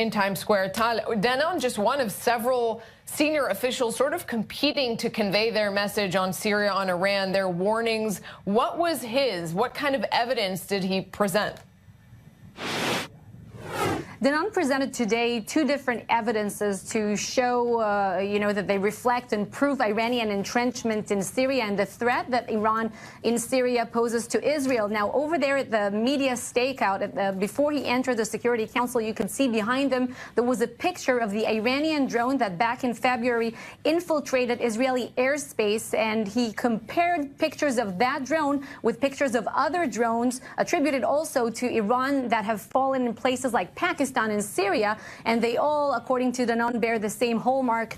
in Times Square. Tal, Danon, just one of several senior officials sort of competing to convey their message on Syria, on Iran, their warnings. What was his? What kind of evidence did he present? Danon presented today two different evidences to show, that they reflect and prove Iranian entrenchment in Syria and the threat that Iran in Syria poses to Israel. Now, over there at the media stakeout, before he entered the Security Council, you can see behind him there was a picture of the Iranian drone that back in February infiltrated Israeli airspace, and he compared pictures of that drone with pictures of other drones attributed also to Iran that have fallen in places like Pakistan and Syria, and they all, according to Danon, bear the same hallmark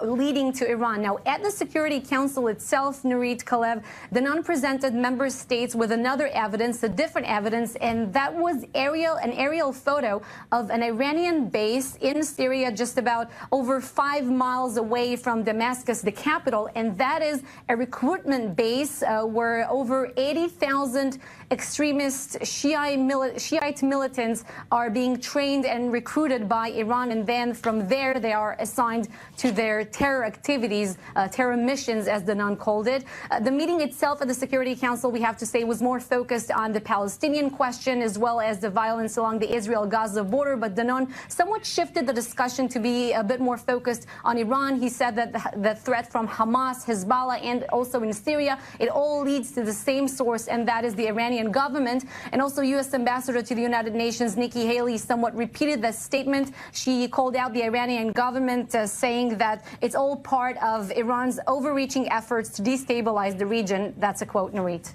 leading to Iran. Now, at the Security Council itself, Nurit Kalev, Danon presented member states with another evidence, a different evidence, and that was an aerial photo of an Iranian base in Syria, just about over 5 miles away from Damascus, the capital, and that is a recruitment base where over 80,000 extremist Shiite militants are being trained and recruited by Iran, and then from there they are assigned to their terror activities, terror missions, as Danon called it. The meeting itself at the Security Council, we have to say, was more focused on the Palestinian question as well as the violence along the Israel-Gaza border, but Danon somewhat shifted the discussion to be a bit more focused on Iran. He said that the threat from Hamas, Hezbollah, and also in Syria, it all leads to the same source, and that is the Iranian government. And also U.S. Ambassador to the United Nations, Nikki Haley, somewhat repeated that statement. She called out the Iranian government, saying that it's all part of Iran's overreaching efforts to destabilize the region. That's a quote, Nurit.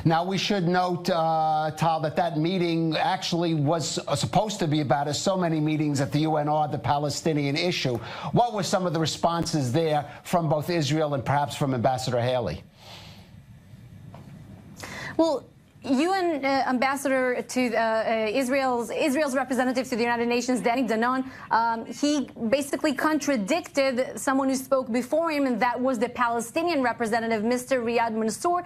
Now, we should note, Tal, that meeting actually was supposed to be about, as so many meetings at the UN are, the Palestinian issue. What were some of the responses there from both Israel and perhaps from Ambassador Haley? Well, UN ambassador to Israel's representative to the United Nations, Danny Danon, he basically contradicted someone who spoke before him, and that was the Palestinian representative, Mr. Riyad Mansour,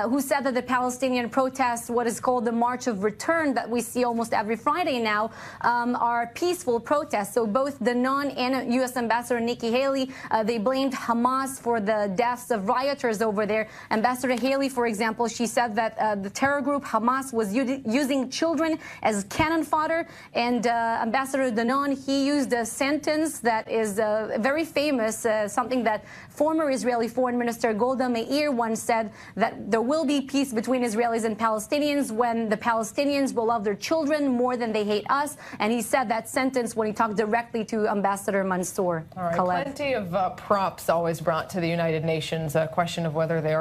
who said that the Palestinian protests, what is called the March of Return that we see almost every Friday now, are peaceful protests. So both Danon and U.S. Ambassador Nikki Haley, they blamed Hamas for the deaths of rioters over there. Ambassador Haley, for example, she said that the terror group Hamas was using children as cannon fodder, and Ambassador Danon, he used a sentence that is very famous, something that former Israeli Foreign Minister Golda Meir once said, that there will be peace between Israelis and Palestinians when the Palestinians will love their children more than they hate us. And he said that sentence when he talked directly to Ambassador Mansour. All right, plenty of props always brought to the United Nations. A question of whether they are